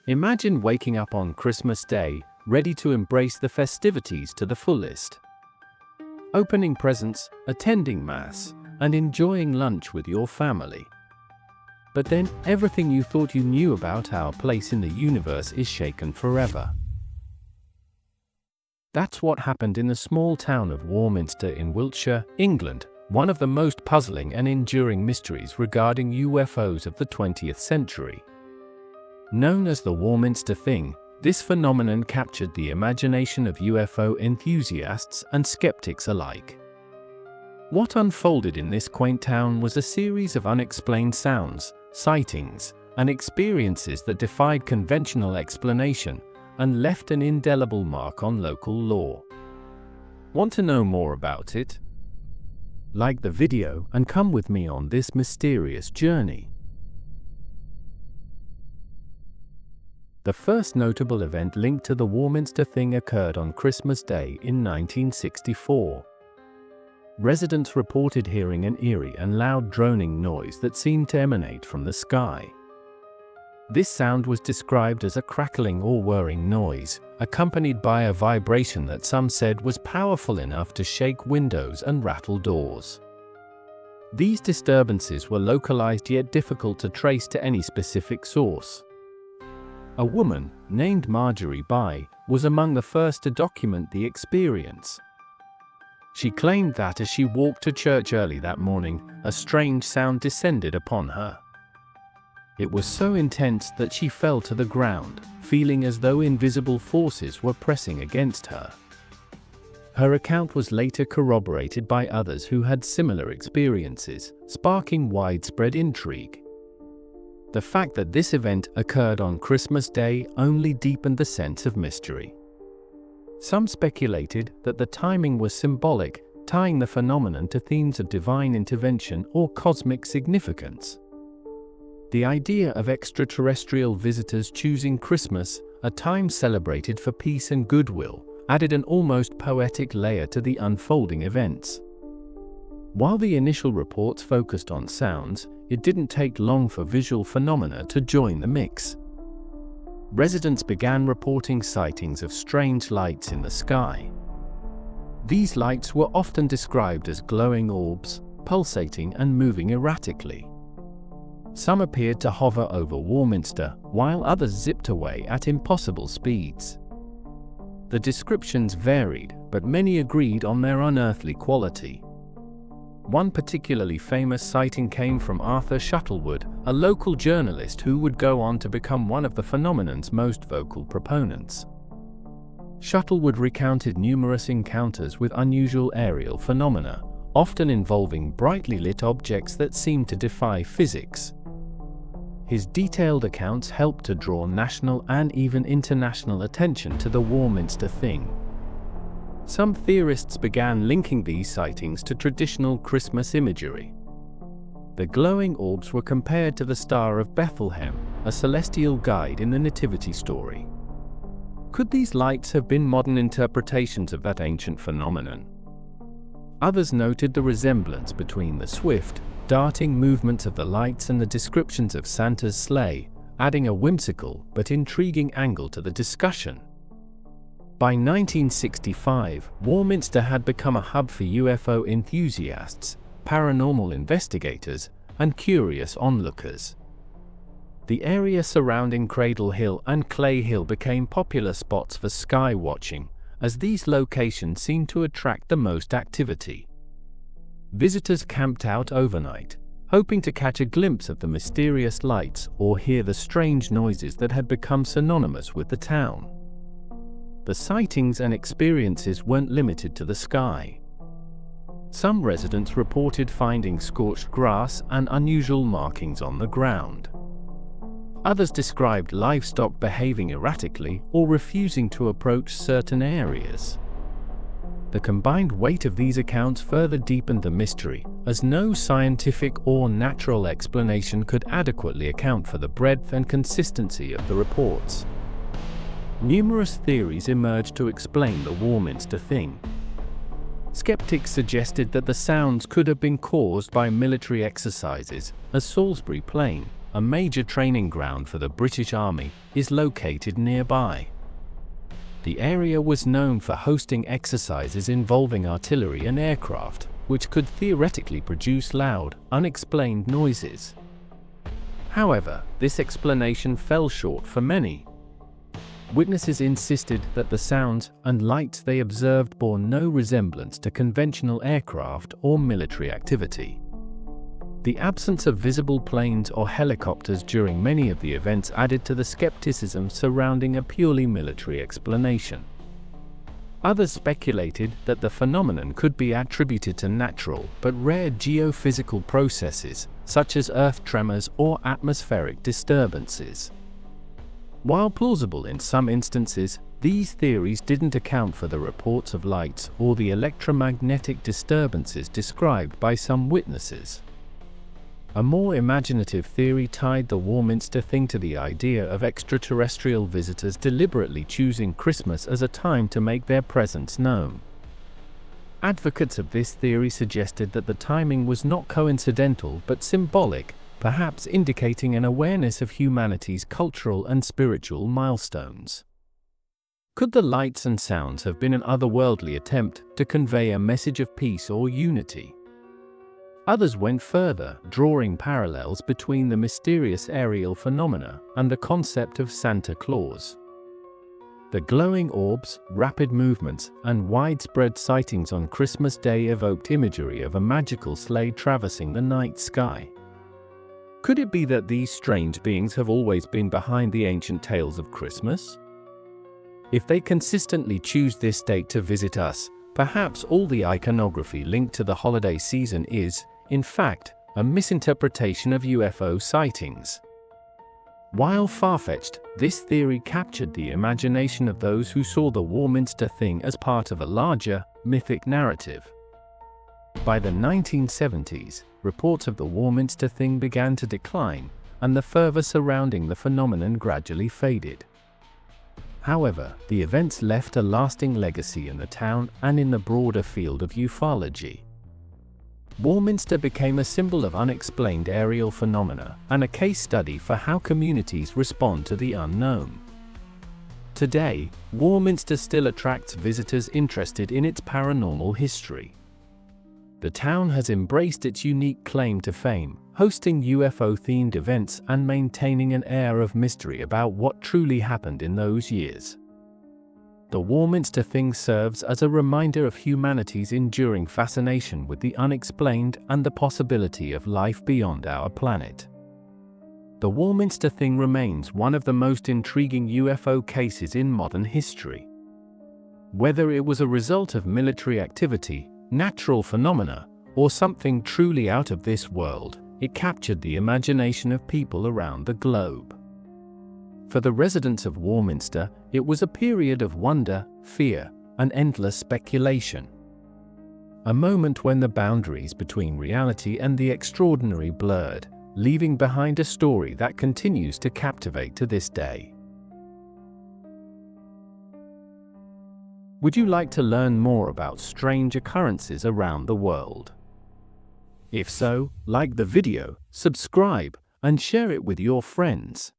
Imagine waking up on Christmas Day, ready to embrace the festivities to the fullest. Opening presents, attending Mass, and enjoying lunch with your family. But then, everything you thought you knew about our place in the universe is shaken forever. That's what happened in the small town of Warminster in Wiltshire, England, one of the most puzzling and enduring mysteries regarding UFOs of the 20th century. Known as the Warminster Thing, this phenomenon captured the imagination of UFO enthusiasts and skeptics alike. What unfolded in this quaint town was a series of unexplained sounds, sightings, and experiences that defied conventional explanation and left an indelible mark on local lore. Want to know more about it? Like the video and come with me on this mysterious journey. The first notable event linked to the Warminster Thing occurred on Christmas Day in 1964. Residents reported hearing an eerie and loud droning noise that seemed to emanate from the sky. This sound was described as a crackling or whirring noise, accompanied by a vibration that some said was powerful enough to shake windows and rattle doors. These disturbances were localized yet difficult to trace to any specific source. A woman, named Marjorie By, was among the first to document the experience. She claimed that as she walked to church early that morning, a strange sound descended upon her. It was so intense that she fell to the ground, feeling as though invisible forces were pressing against her. Her account was later corroborated by others who had similar experiences, sparking widespread intrigue. The fact that this event occurred on Christmas Day only deepened the sense of mystery. Some speculated that the timing was symbolic, tying the phenomenon to themes of divine intervention or cosmic significance. The idea of extraterrestrial visitors choosing Christmas, a time celebrated for peace and goodwill, added an almost poetic layer to the unfolding events. While the initial reports focused on sounds, it didn't take long for visual phenomena to join the mix. Residents began reporting sightings of strange lights in the sky. These lights were often described as glowing orbs, pulsating and moving erratically. Some appeared to hover over Warminster, while others zipped away at impossible speeds. The descriptions varied, but many agreed on their unearthly quality. One particularly famous sighting came from Arthur Shuttlewood, a local journalist who would go on to become one of the phenomenon's most vocal proponents. Shuttlewood recounted numerous encounters with unusual aerial phenomena, often involving brightly lit objects that seemed to defy physics. His detailed accounts helped to draw national and even international attention to the Warminster Thing. Some theorists began linking these sightings to traditional Christmas imagery. The glowing orbs were compared to the Star of Bethlehem, a celestial guide in the Nativity story. Could these lights have been modern interpretations of that ancient phenomenon? Others noted the resemblance between the swift, darting movements of the lights and the descriptions of Santa's sleigh, adding a whimsical but intriguing angle to the discussion. By 1965, Warminster had become a hub for UFO enthusiasts, paranormal investigators, and curious onlookers. The area surrounding Cradle Hill and Clay Hill became popular spots for sky watching, as these locations seemed to attract the most activity. Visitors camped out overnight, hoping to catch a glimpse of the mysterious lights or hear the strange noises that had become synonymous with the town. The sightings and experiences weren't limited to the sky. Some residents reported finding scorched grass and unusual markings on the ground. Others described livestock behaving erratically or refusing to approach certain areas. The combined weight of these accounts further deepened the mystery, as no scientific or natural explanation could adequately account for the breadth and consistency of the reports. Numerous theories emerged to explain the Warminster Thing. Skeptics suggested that the sounds could have been caused by military exercises, as Salisbury Plain, a major training ground for the British Army, is located nearby. The area was known for hosting exercises involving artillery and aircraft, which could theoretically produce loud, unexplained noises. However, this explanation fell short for many. Witnesses insisted that the sounds and lights they observed bore no resemblance to conventional aircraft or military activity. The absence of visible planes or helicopters during many of the events added to the skepticism surrounding a purely military explanation. Others speculated that the phenomenon could be attributed to natural but rare geophysical processes, such as earth tremors or atmospheric disturbances. While plausible in some instances, these theories didn't account for the reports of lights or the electromagnetic disturbances described by some witnesses. A more imaginative theory tied the Warminster Thing to the idea of extraterrestrial visitors deliberately choosing Christmas as a time to make their presence known. Advocates of this theory suggested that the timing was not coincidental but symbolic, perhaps indicating an awareness of humanity's cultural and spiritual milestones. Could the lights and sounds have been an otherworldly attempt to convey a message of peace or unity? Others went further, drawing parallels between the mysterious aerial phenomena and the concept of Santa Claus. The glowing orbs, rapid movements, and widespread sightings on Christmas Day evoked imagery of a magical sleigh traversing the night sky. Could it be that these strange beings have always been behind the ancient tales of Christmas? If they consistently choose this date to visit us, perhaps all the iconography linked to the holiday season is, in fact, a misinterpretation of UFO sightings. While far-fetched, this theory captured the imagination of those who saw the Warminster Thing as part of a larger, mythic narrative. By the 1970s, reports of the Warminster Thing began to decline, and the fervor surrounding the phenomenon gradually faded. However, the events left a lasting legacy in the town and in the broader field of ufology. Warminster became a symbol of unexplained aerial phenomena and a case study for how communities respond to the unknown. Today, Warminster still attracts visitors interested in its paranormal history. The town has embraced its unique claim to fame, hosting UFO-themed events and maintaining an air of mystery about what truly happened in those years. The Warminster Thing serves as a reminder of humanity's enduring fascination with the unexplained and the possibility of life beyond our planet. The Warminster Thing remains one of the most intriguing UFO cases in modern history. Whether it was a result of military activity, natural phenomena, or something truly out of this world, it captured the imagination of people around the globe. For the residents of Warminster, it was a period of wonder, fear, and endless speculation. A moment when the boundaries between reality and the extraordinary blurred, leaving behind a story that continues to captivate to this day. Would you like to learn more about strange occurrences around the world? If so, like the video, subscribe, and share it with your friends.